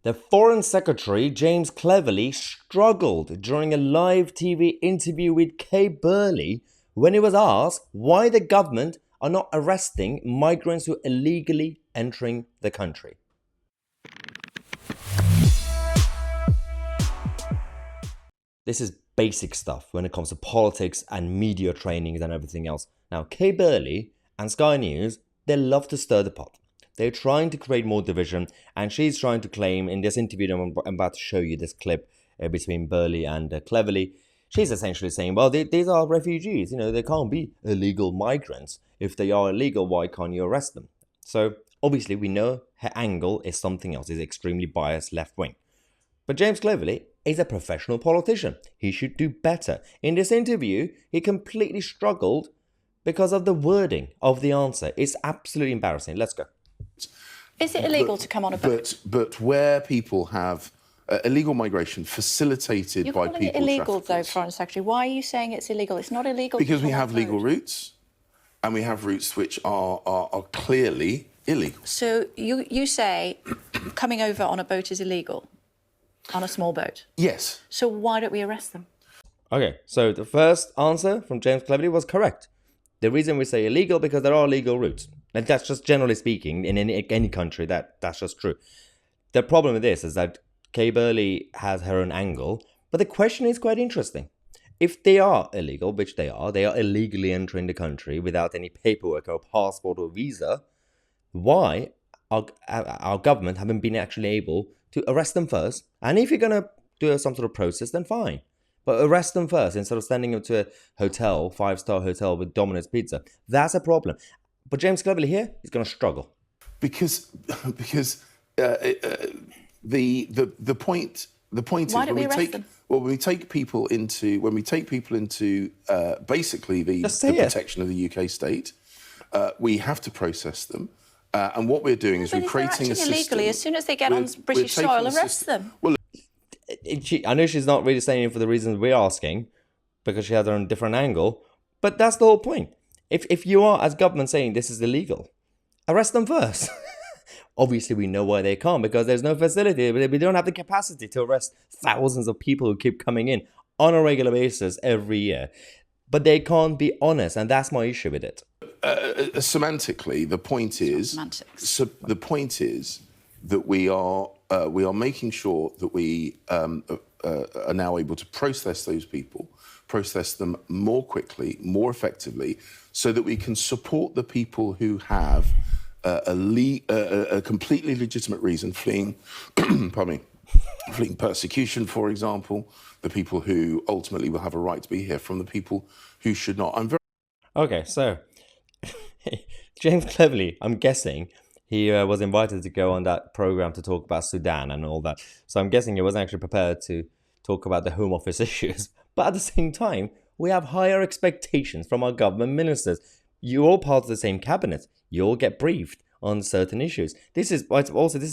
The Foreign Secretary, James Cleverly, struggled during a live TV interview with Kay Burley when he was asked why the government are not arresting migrants who are illegally entering the country. This is basic stuff when it comes to politics and media trainings and everything else. Now, Kay Burley and Sky News, they love to stir the pot. They're trying to create more division, and she's trying to claim in this interview, I'm about to show you this clip between Burley and Cleverly. She's essentially saying, well, these are refugees. You know, they can't be illegal migrants. If they are illegal, why can't you arrest them? So obviously, we know her angle is something else. Is extremely biased left wing. But James Cleverly is a professional politician. He should do better. In this interview, he completely struggled because of the wording of the answer. It's absolutely embarrassing. Let's go. Is it illegal to come on a boat? But where people have illegal migration facilitated by people... You're calling it illegal, though, Foreign Secretary. Why are you saying it's illegal? It's not illegal. Because we have legal routes, and we have routes which are clearly illegal. So you say coming over on a boat is illegal, on a small boat? Yes. So why don't we arrest them? Okay, so the first answer from James Cleverly was correct. The reason we say illegal, because there are legal routes. And that's just generally speaking, in any country, that's just true. The problem with this is that Kay Burley has her own angle, but the question is quite interesting. If they are illegal, which they are illegally entering the country without any paperwork or passport or visa, why our government haven't been actually able to arrest them first? And if you're going to do some sort of process, then fine. But arrest them first instead of sending them to a hotel, 5-star hotel with Domino's Pizza. That's a problem. But James Cleverly here is going to struggle because the point is when we take people into basically the protection of the UK state, we have to process them. And what we're doing is we're creating a system. Illegally, as soon as they get on British soil, arrest them. Well, I know she's not really saying it for the reasons we're asking, because she has her own different angle, but that's the whole point. If you are, as government, saying this is illegal, arrest them first. Obviously, we know why they can't, because there's no facility. We don't have the capacity to arrest thousands of people who keep coming in on a regular basis every year. But they can't be honest, and that's my issue with it. Semantically, the point is that we are making sure that we are now able to process those people, process them more quickly, more effectively, so that we can support the people who have a completely legitimate reason fleeing, fleeing persecution, for example, the people who ultimately will have a right to be here from the people who should not. Okay, so James Cleverly, I'm guessing he was invited to go on that program to talk about Sudan and all that. So I'm guessing he wasn't actually prepared to talk about the Home Office issues. But at the same time, we have higher expectations from our government ministers. You're all part of the same cabinet. You all get briefed on certain issues. This is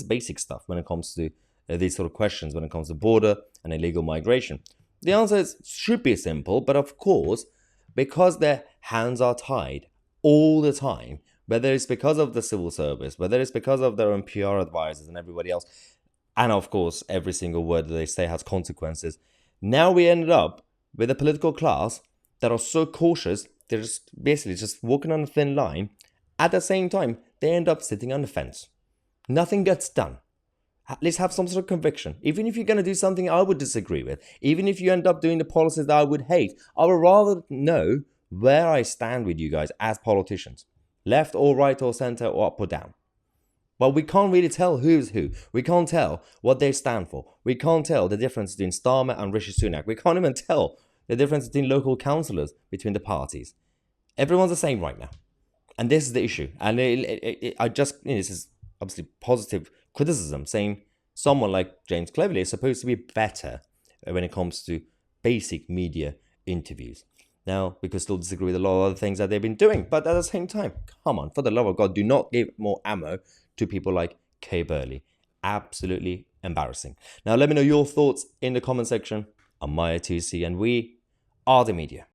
basic stuff when it comes to these sort of questions, when it comes to border and illegal migration. The answer should be simple, but of course, because their hands are tied all the time, whether it's because of the civil service, whether it's because of their own PR advisors and everybody else, and of course, every single word that they say has consequences. Now we ended up with a political class that are so cautious, they're just basically just walking on a thin line. At the same time, they end up sitting on the fence. Nothing gets done. At least have some sort of conviction. Even if you're going to do something I would disagree with, even if you end up doing the policies that I would hate, I would rather know where I stand with you guys as politicians. Left or right or center or up or down. But we can't really tell who's who. We can't tell what they stand for. We can't tell the difference between Starmer and Rishi Sunak. We can't even tell the difference between local councillors between the parties. Everyone's the same right now. And this is the issue. And this is obviously positive criticism, saying someone like James Cleverly is supposed to be better when it comes to basic media interviews. Now, we could still disagree with a lot of other things that they've been doing, but at the same time, come on, for the love of God, do not give more ammo to people like Kay Burley. Absolutely embarrassing. Now, let me know your thoughts in the comment section. I'm Mahyar Tousi, and we are the media.